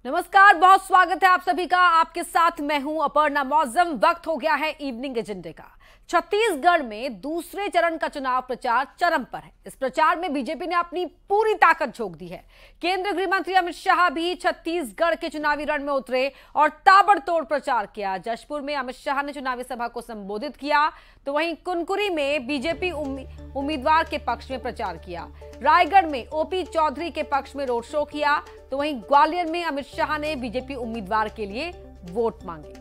नमस्कार, बहुत स्वागत है आप सभी का। आपके साथ मैं हूं अपर्णा मौजम। वक्त हो गया है इवनिंग एजेंडे का। छत्तीसगढ़ में दूसरे चरण का चुनाव प्रचार चरम पर है। इस प्रचार में बीजेपी ने अपनी पूरी ताकत झोंक दी है। केंद्रीय गृह मंत्री अमित शाह भी छत्तीसगढ़ के चुनावी रण में उतरे और ताबड़तोड़ प्रचार किया। जशपुर में अमित शाह ने चुनावी सभा को संबोधित किया, तो वहीं कुनकुरी में बीजेपी उम्मीदवार के पक्ष में प्रचार किया। रायगढ़ में ओपी चौधरी के पक्ष में रोड शो किया, तो वहीं ग्वालियर में अमित शाह ने बीजेपी उम्मीदवार के लिए वोट मांगे।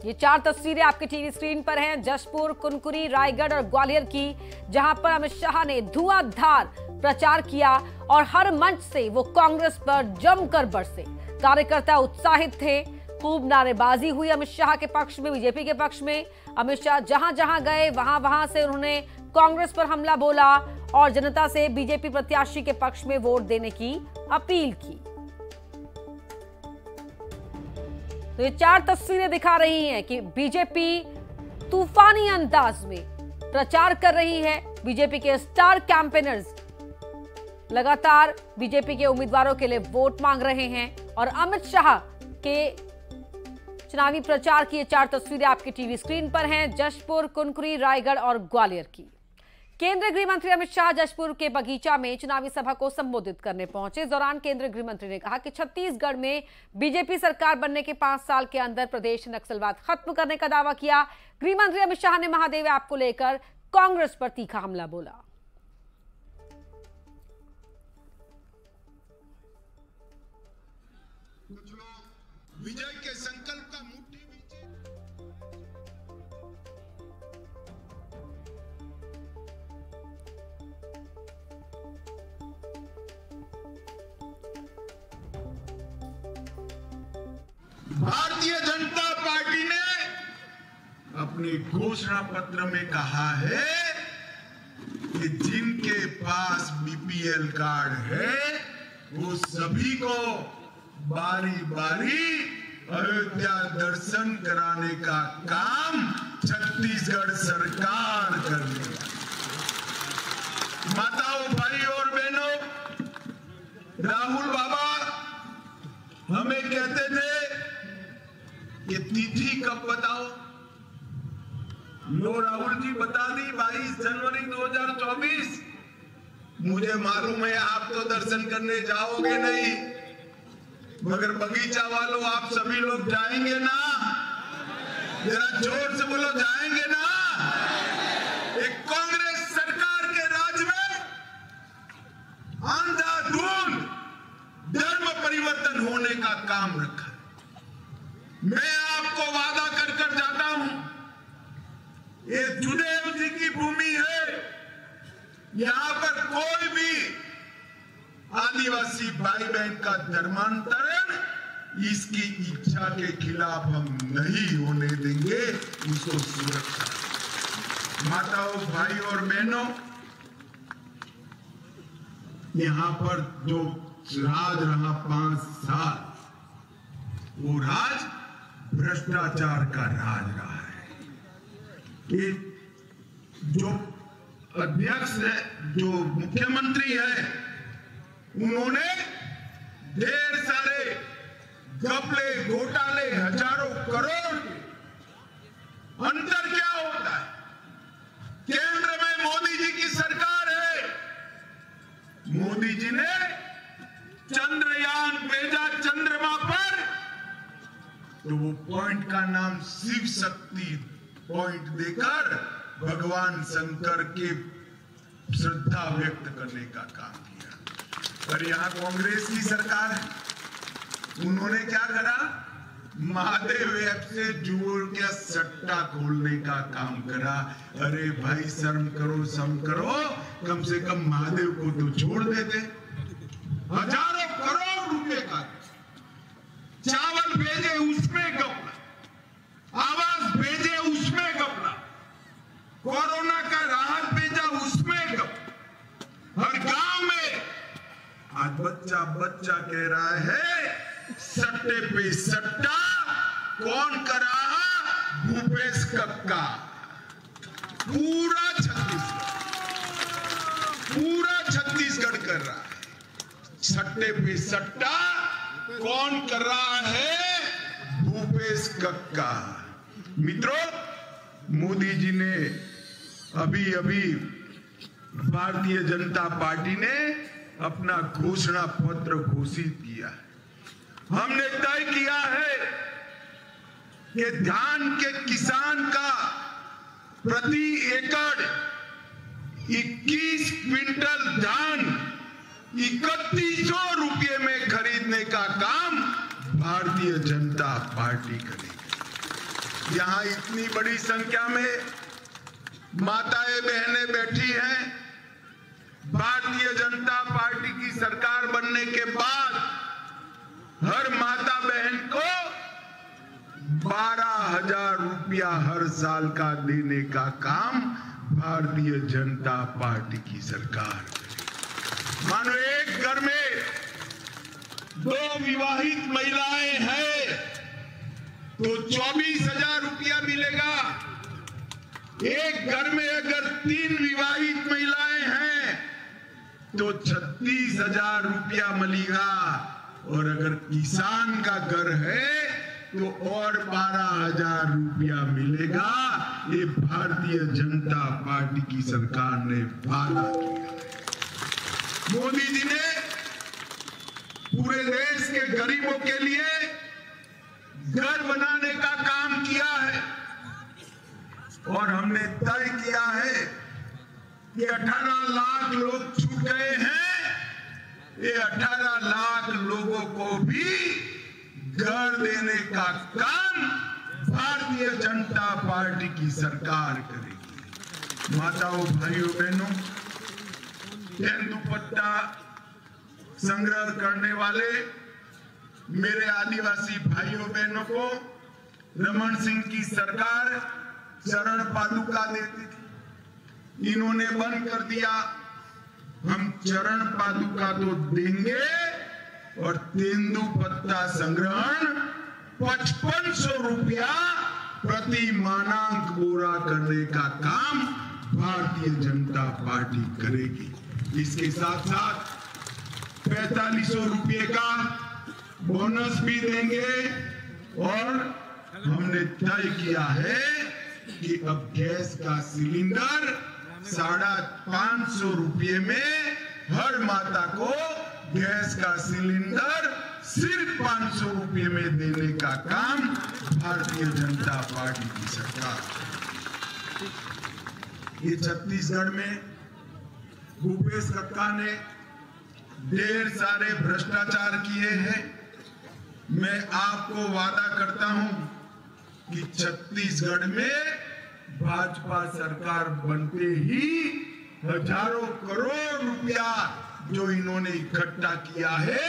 ये चार तस्वीरें आपके टीवी स्क्रीन पर हैं, जशपुर, कुनकुरी, रायगढ़ और ग्वालियर की, जहां पर अमित शाह ने धुआंधार प्रचार किया और हर मंच से वो कांग्रेस पर जमकर बरसे। कार्यकर्ता उत्साहित थे, खूब नारेबाजी हुई अमित शाह के पक्ष में, बीजेपी के पक्ष में। अमित शाह जहां जहां गए वहां से उन्होंने कांग्रेस पर हमला बोला और जनता से बीजेपी प्रत्याशी के पक्ष में वोट देने की अपील की। तो ये चार तस्वीरें दिखा रही हैं कि बीजेपी तूफानी अंदाज में प्रचार कर रही है। बीजेपी के स्टार कैंपेनर्स लगातार बीजेपी के उम्मीदवारों के लिए वोट मांग रहे हैं और अमित शाह के चुनावी प्रचार की ये चार तस्वीरें आपकी टीवी स्क्रीन पर हैं, जशपुर, कुनकुरी, रायगढ़ और ग्वालियर की। केंद्रीय गृह मंत्री अमित शाह जशपुर के बगीचा में चुनावी सभा को संबोधित करने पहुंचे। इस दौरान केंद्रीय गृह मंत्री ने कहा कि छत्तीसगढ़ में बीजेपी सरकार बनने के 5 साल के अंदर प्रदेश नक्सलवाद खत्म करने का दावा किया। गृह मंत्री अमित शाह ने महादेव ऐप को लेकर कांग्रेस पर तीखा हमला बोला। कुछ लोग विजय के संकल्प का मुट्ठी भारतीय जनता पार्टी ने अपने घोषणा पत्र में कहा है कि जिनके पास बीपीएल कार्ड है वो सभी को बारी बारी अयोध्या दर्शन कराने का काम छत्तीसगढ़ सरकार करेगी। माताओं, भाई और बहनों, राहुल बाबा हमें कहते थे कि तिथि कब बताओ। लो राहुल जी बता दी, 22 जनवरी 2024। मुझे मालूम है आप तो दर्शन करने जाओगे नहीं, मगर बगीचा वालों आप सभी लोग जाएंगे ना? जरा जोर से बोलो, जाएंगे ना? एक कांग्रेस सरकार के राज में अंधाधुंध धर्म परिवर्तन होने का काम रखा है। मैं आपको वादा कर कर जाता हूं, ये जुदेव जी की भूमि है। यहां पर कोई भी आदिवासी भाई बहन का धर्मांतरण इसकी इच्छा के खिलाफ हम नहीं होने देंगे। उसको सुरक्षा। माताओं, भाई और बहनों, यहां पर जो राज रहा 5 साल, वो राज भ्रष्टाचार का राज रहा है। ये जो अध्यक्ष है, जो मुख्यमंत्री है, उन्होंने ढेर सारे घपले, घोटाले, हजारों करोड़ के। अंतर क्या होता है? केंद्र में मोदी जी की सरकार है। मोदी जी ने चंद्रयान भेजा चंद्रमा पर, तो वो पॉइंट का नाम शिव शक्ति पॉइंट देकर भगवान शंकर के श्रद्धा व्यक्त करने का काम किया। पर यहां कांग्रेस की सरकार है, उन्होंने क्या करा? महादेव ऐप से जुड़ के सट्टा खोलने का काम करा। अरे भाई, शर्म करो, शर्म करो, कम से कम महादेव को तो छोड़ देते। हजारों करोड़ रुपए का चावल भेजे, उसमें घपला, आवास भेजे, उसमें घपला, कोरोना का राहत भेजा, उसमें घपला। हर गांव में आज बच्चा बच्चा कह रहा है सट्टे पे सट्टा कौन कर रहा? भूपेश कक्का। पूरा छत्तीसगढ़ कर रहा है। सट्टे पे सट्टा कौन कर रहा है? भूपेश कक्का। मित्रों, मोदी जी ने अभी भारतीय जनता पार्टी ने अपना घोषणा पत्र घोषित किया। हमने तय किया है कि धान के किसान का प्रति एकड़ 21 क्विंटल धान 3100 रुपये में खरीदने का काम भारतीय जनता पार्टी करेगी। यहां इतनी बड़ी संख्या में माताएं बहनें बैठी हैं। भारतीय जनता पार्टी की सरकार बनने के बाद हर माता बहन को 12,000 रुपया हर साल का देने का काम भारतीय जनता पार्टी की सरकार करेगी। मानो एक घर में 2 विवाहित महिलाएं हैं तो 24,000 रुपया मिलेगा। एक घर में अगर 3 विवाहित महिलाएं हैं तो 36,000 रुपया मिलेगा। और अगर किसान का घर है तो और 12,000 रुपया मिलेगा। ये भारतीय जनता पार्टी की सरकार ने वादा किया है। मोदी जी ने पूरे देश के गरीबों के लिए घर बनाने का काम किया है और हमने तय किया है कि 18 लाख लोग छूट गए हैं। ये 18 लाख लोगों को भी घर देने का काम भारतीय जनता पार्टी की सरकार करेगी। माताओं, भाइयों, बहनों, तेंदुपत्ता संग्रह करने वाले मेरे आदिवासी भाइयों बहनों को रमन सिंह की सरकार चरण पादुका देती थी, इन्होंने बंद कर दिया। हम चरण पादुका तो देंगे और तेंदुपत्ता संग्रहण 5500 रुपया प्रति मानांक बोरा करने का काम भारतीय जनता पार्टी करेगी। इसके साथ साथ 4500 रुपये का बोनस भी देंगे और हमने तय किया है कि अब गैस का सिलेंडर 550 रुपये में हर माता को गैस का सिलेंडर सिर्फ 500 रुपये में देने का काम भारतीय जनता पार्टी की सरकार। ये छत्तीसगढ़ में भूपेश कक्का ने ढेर सारे भ्रष्टाचार किए हैं। मैं आपको वादा करता हूं कि छत्तीसगढ़ में भाजपा सरकार बनते ही हजारों करोड़ रुपया जो इन्होंने इकट्ठा किया है,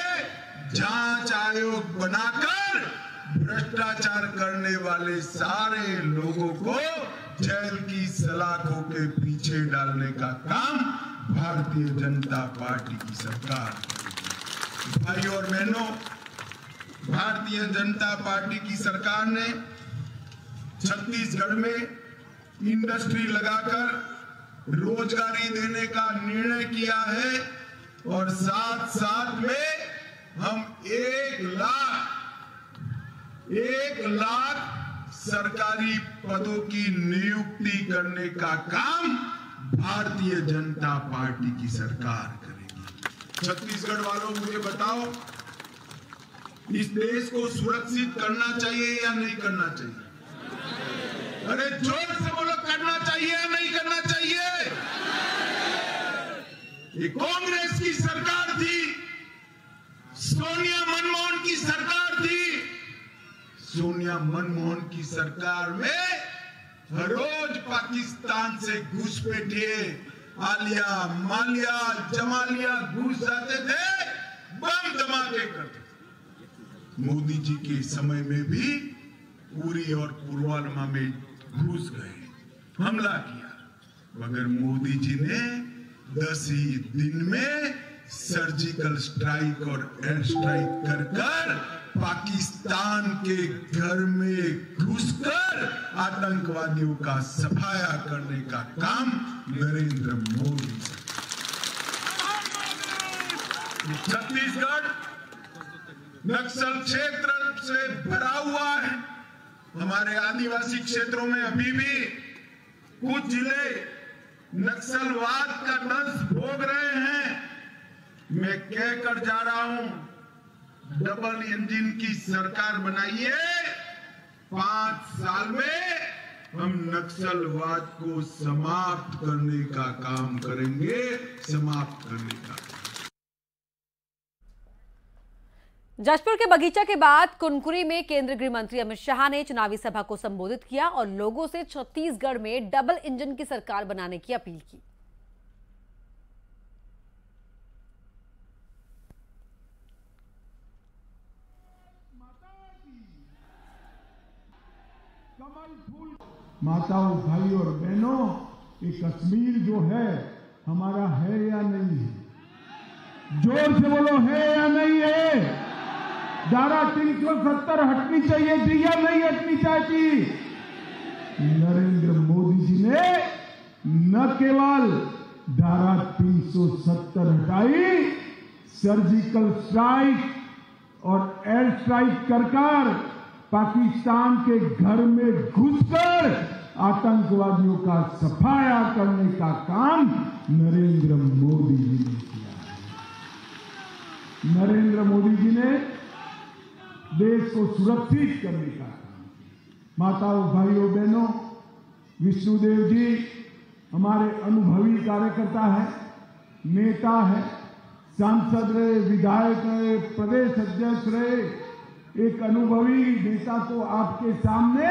जांच आयोग बनाकर भ्रष्टाचार करने वाले सारे लोगों को जेल की सलाखों के पीछे डालने का काम भारतीय जनता पार्टी की सरकार। भाइयों और बहनों, भारतीय जनता पार्टी की सरकार ने छत्तीसगढ़ में इंडस्ट्री लगाकर रोजगारी देने का निर्णय किया है और साथ साथ में हम 1 लाख सरकारी पदों की नियुक्ति करने का काम भारतीय जनता पार्टी की सरकार करेगी। छत्तीसगढ़ वालों, मुझे बताओ, इस देश को सुरक्षित करना चाहिए या नहीं करना चाहिए? अरे जोर से बोलो, करना चाहिए या नहीं करना चाहिए? ये कांग्रेस की सरकार थी, सोनिया मनमोहन की सरकार थी। सोनिया मनमोहन की सरकार में हर रोज पाकिस्तान से घुसपैठिए आलिया, मालिया, जमालिया घुस जाते थे, बम धमाके करते थे। मोदी जी के समय में भी उरी और पुलवामा में घुस गए, हमला किया, मगर मोदी जी ने 10 ही दिन में सर्जिकल स्ट्राइक और एयर स्ट्राइक कर पाकिस्तान के घर में घुसकर आतंकवादियों का सफाया करने का काम नरेंद्र मोदी। छत्तीसगढ़ नक्सल क्षेत्र से भरा हुआ है। हमारे आदिवासी क्षेत्रों में अभी भी कुछ जिले नक्सलवाद का दंश भोग रहे हैं। मैं कहकर जा रहा हूं, डबल इंजन की सरकार बनाइए, 5 साल में हम नक्सलवाद को समाप्त करने का काम करेंगे, समाप्त करने का। जशपुर के बगीचा के बाद कुनकुरी में केंद्रीय गृह मंत्री अमित शाह ने चुनावी सभा को संबोधित किया और लोगों से छत्तीसगढ़ में डबल इंजन की सरकार बनाने की अपील की। माताओं, भाई और बहनों, ये कश्मीर जो है हमारा है या नहीं है? जोर से बोलो, है या नहीं है? धारा 370 हटनी चाहिए थी या नहीं हटनी चाहिए? नरेंद्र मोदी जी ने न केवल धारा 370 हटाई, सर्जिकल स्ट्राइक और एयर स्ट्राइक कर पाकिस्तान के घर में घुसकर आतंकवादियों का सफाया करने का काम नरेंद्र मोदी जी ने किया है। नरेंद्र मोदी जी ने देश को सुरक्षित करने का काम किया। माताओं, भाइयों, बहनों, विष्णुदेव जी हमारे अनुभवी कार्यकर्ता है, नेता है, सांसद रहे, विधायक रहे, प्रदेश अध्यक्ष रहे। एक अनुभवी नेता को आपके सामने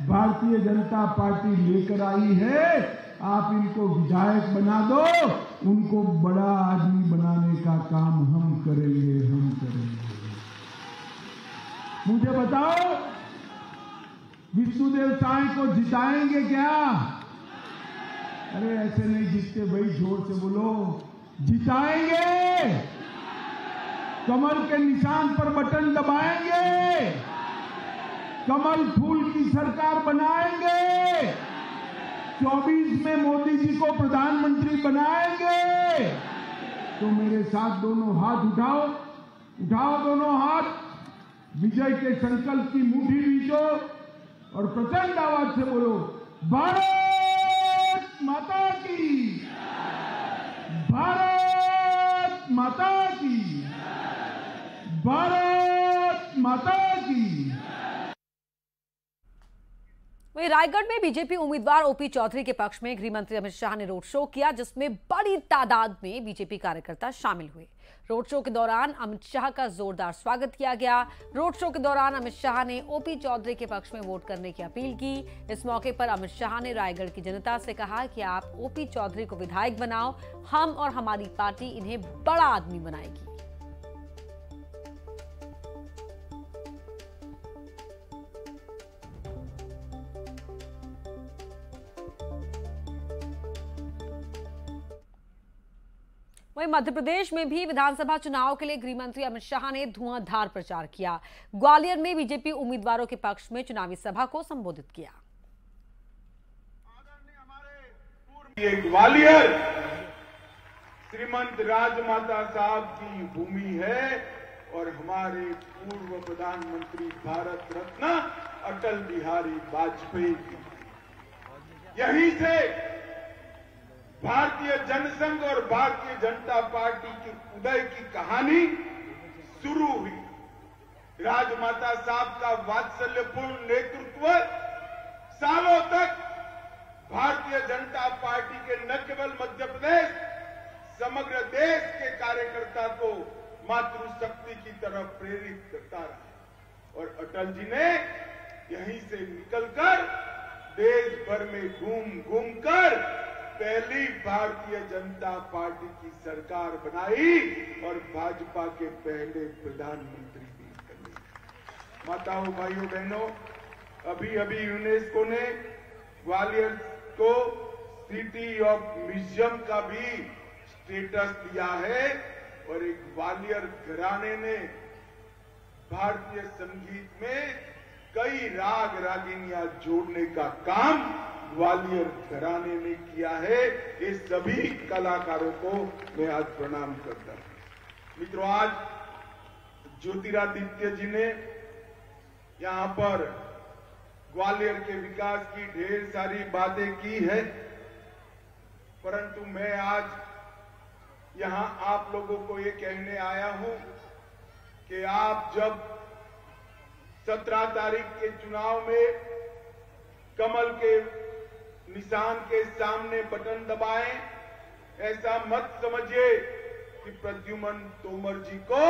भारतीय जनता पार्टी लेकर आई है। आप इनको विधायक बना दो, उनको बड़ा आदमी बनाने का काम हम करेंगे, हम करेंगे। मुझे बताओ, विष्णुदेव साई को जिताएंगे क्या? अरे ऐसे नहीं जीतते भाई, जोर से बोलो, जिताएंगे। कमल के निशान पर बटन दबाएंगे, कमल फूल की सरकार बनाएंगे, 24 में मोदी जी को प्रधानमंत्री बनाएंगे। तो मेरे साथ दोनों हाथ उठाओ, उठाओ दोनों हाथ, विजय के संकल्प की मुट्ठी बीचो और प्रचंड आवाज से बोलो, भारत माता की, भारत माता की, भारत माता की। वहीं रायगढ़ में बीजेपी उम्मीदवार ओपी चौधरी के पक्ष में गृह मंत्री अमित शाह ने रोड शो किया, जिसमें बड़ी तादाद में बीजेपी कार्यकर्ता शामिल हुए। रोड शो के दौरान अमित शाह का जोरदार स्वागत किया गया। रोड शो के दौरान अमित शाह ने ओपी चौधरी के पक्ष में वोट करने की अपील की। इस मौके पर अमित शाह ने रायगढ़ की जनता से कहा कि आप ओपी चौधरी को विधायक बनाओ, हम और हमारी पार्टी इन्हें बड़ा आदमी बनाएगी। वहीं मध्य प्रदेश में भी विधानसभा चुनाव के लिए गृह मंत्री अमित शाह ने धुआंधार प्रचार किया। ग्वालियर में बीजेपी उम्मीदवारों के पक्ष में चुनावी सभा को संबोधित किया। ग्वालियर श्रीमंत राजमाता साहब की भूमि है और हमारे पूर्व प्रधानमंत्री भारत रत्न अटल बिहारी वाजपेयी की, यहीं से भारतीय जनसंघ और भारतीय जनता पार्टी की उदय की कहानी शुरू हुई। राजमाता साहब का वात्सल्यपूर्ण नेतृत्व सालों तक भारतीय जनता पार्टी के न केवल मध्य प्रदेश, समग्र देश के कार्यकर्ता को मातृशक्ति की तरफ प्रेरित करता रहा और अटल जी ने यहीं से निकलकर देश भर में घूम घूमकर पहली भारतीय जनता पार्टी की सरकार बनाई और भाजपा के पहले प्रधानमंत्री भी बने। माताओं, भाइयों, बहनों, अभी अभी यूनेस्को ने ग्वालियर को सिटी ऑफ म्यूजियम का भी स्टेटस दिया है और एक ग्वालियर घराने ने भारतीय संगीत में कई राग रागिनियां जोड़ने का काम ग्वालियर घराने ने किया है। ये सभी कलाकारों को मैं आज प्रणाम करता हूं। मित्रों, आज ज्योतिरादित्य जी ने यहां पर ग्वालियर के विकास की ढेर सारी बातें की है, परंतु मैं आज यहां आप लोगों को ये कहने आया हूं कि आप जब 17 तारीख के चुनाव में कमल के निशान के सामने बटन दबाएं, ऐसा मत समझिए कि प्रद्युमन तोमर जी को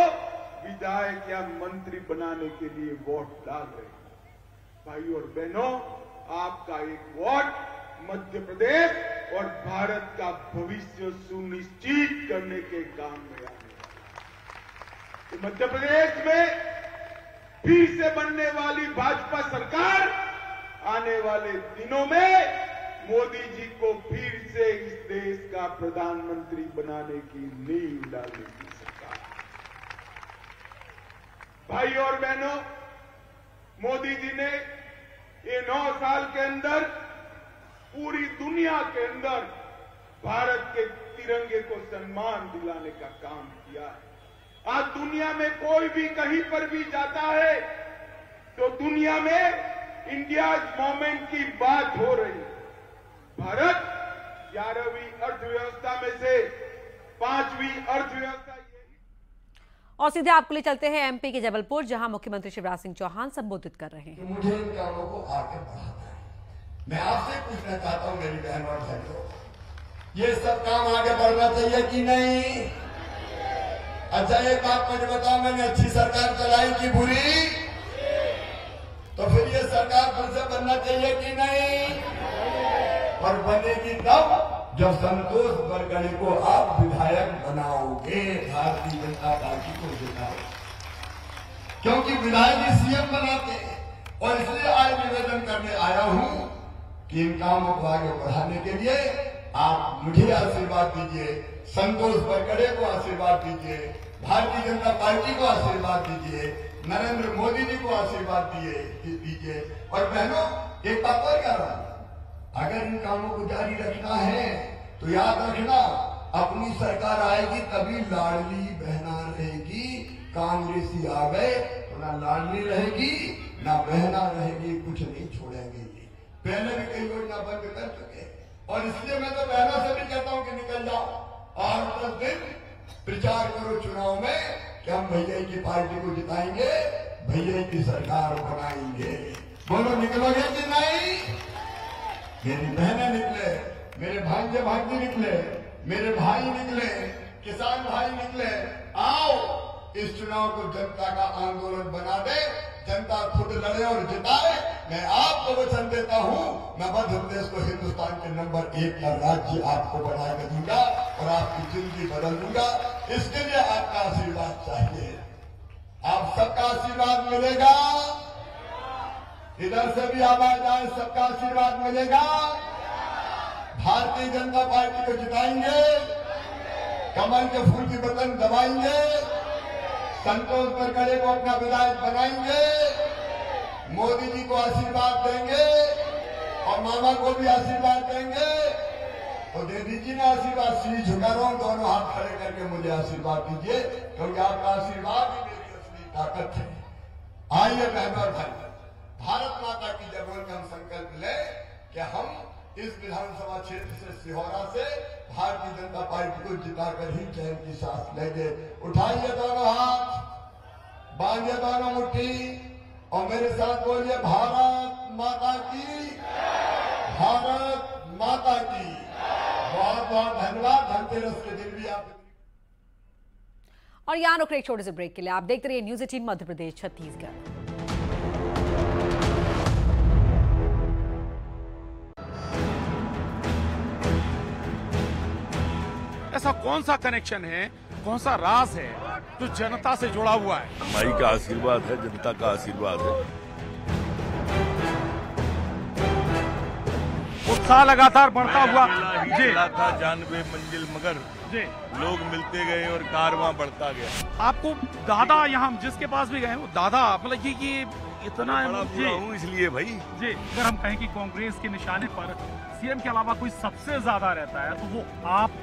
विधायक या मंत्री बनाने के लिए वोट डाल रहे हैं। भाई और बहनों, आपका एक वोट मध्य प्रदेश और भारत का भविष्य सुनिश्चित करने के काम में आने वाला। मध्य प्रदेश में फिर से बनने वाली भाजपा सरकार आने वाले दिनों में मोदी जी को फिर से इस देश का प्रधानमंत्री बनाने की नींव डालने की सरकार। भाई और बहनों, मोदी जी ने ये 9 साल के अंदर पूरी दुनिया के अंदर भारत के तिरंगे को सम्मान दिलाने का काम किया है। आज दुनिया में कोई भी कहीं पर भी जाता है तो दुनिया में इंडिया मूवमेंट की बात हो रही है। भारत 11वीं अर्थव्यवस्था में से 5वीं अर्थव्यवस्था। और सीधे आपके लिए चलते हैं एमपी के जबलपुर, जहां मुख्यमंत्री शिवराज सिंह चौहान संबोधित कर रहे हैं। मुझे इन कामों को आगे बढ़ाना है। मैं आपसे पूछना चाहता हूं मेरी बहन और भाइयों, ये सब काम आगे बढ़ना चाहिए कि नहीं? अच्छा, एक बात मुझे बताओ, मैंने अच्छी सरकार चलाई कि बुरी? तो फिर ये सरकार फिर से बनना चाहिए कि नहीं? और बनेगी तब जब संतोष बरगड़े को आप विधायक बनाओगे, भारतीय जनता पार्टी को जिताओगे, क्योंकि विधायक ही सीएम बनाते हैं। और इसलिए आज निवेदन करने आया हूं कि इन कामों को आगे बढ़ाने के लिए आप मुझे आशीर्वाद दीजिए, संतोष बरगड़े को आशीर्वाद दीजिए, भारतीय जनता पार्टी को आशीर्वाद दीजिए, नरेंद्र मोदी जी को आशीर्वाद दीजिए। और बहनों, एक बात और कह रहा हूं, अगर इन कामों को जारी रखना है तो याद रखना, अपनी सरकार आएगी तभी लाडली बहना रहेगी। कांग्रेसी आ गए तो ना लाडली रहेगी ना बहना रहेगी, कुछ नहीं छोड़ेंगे। पहले भी कई योजना बंद कर चुके, और इसलिए मैं तो बहनों से भी कहता हूं कि निकल जाओ और 10 दिन प्रचार करो चुनाव में कि हम भैया की पार्टी को जिताएंगे, भैया की सरकार बनाएंगे। बोलो, निकलोगे कि नहीं? मेरी बहनें निकले, मेरे भांजे भांजी निकले, मेरे भाई निकले, किसान भाई निकले। आओ, इस चुनाव को जनता का आंदोलन बना दे, जनता खुद लड़े और जिताए। मैं आपको वचन देता हूं, मैं मध्य प्रदेश को हिंदुस्तान के नंबर 1 का राज्य आपको बना के दूंगा और आपकी जिंदगी बदल दूंगा। इसके लिए आपका आशीर्वाद चाहिए। आप सबका आशीर्वाद मिलेगा। इधर से भी आवाज आए, सबका आशीर्वाद मिलेगा। भारतीय जनता पार्टी को जिताएंगे, कमल के फूल की बटन दबाएंगे, संतोष बरगड़े को अपना विधायक बनाएंगे, मोदी जी को आशीर्वाद देंगे और मामा को भी आशीर्वाद देंगे। तो दे दीजिए ना आशीर्वाद। सी झुका रहा हूं, दोनों हाथ खड़े करके मुझे आशीर्वाद दीजिए, क्योंकि आपका आशीर्वाद ही मेरी असली ताकत है। आइए बहनों और भाई, भारत माता की जय बोल के हम संकल्प लें कि हम इस विधानसभा क्षेत्र से, सिहोरा से, भारतीय जनता पार्टी को जिताकर ही चैन की सांस लेंगे। उठाइए दोनों हाथ, बांधिए दोनों मुट्ठी और मेरे साथ बोलिए, भारत माता की, भारत माता की। बहुत बहुत धन्यवाद। धनतेरस के दिन भी आप। और यहाँ रुक रहे एक छोटे से ब्रेक के लिए। आप देखते रहिए न्यूज़ 18 मध्य प्रदेश छत्तीसगढ़। ऐसा कौन सा कनेक्शन है, कौन सा राज है जो जनता से जुड़ा हुआ है? माई का आशीर्वाद है, जनता का आशीर्वाद है। वो उत्साह लगातार बढ़ता हुआ जी था 92 मंजिल मगर जी लोग मिलते गए और कारवां बढ़ता गया। आपको दादा यहाँ जिसके पास भी गए वो दादा मतलब कि इतना बड़ा जी बुरा हूँ इसलिए भाई। जी अगर हम कहें कि कांग्रेस के निशाने पर सीएम के अलावा कोई सबसे ज्यादा रहता है तो वो आप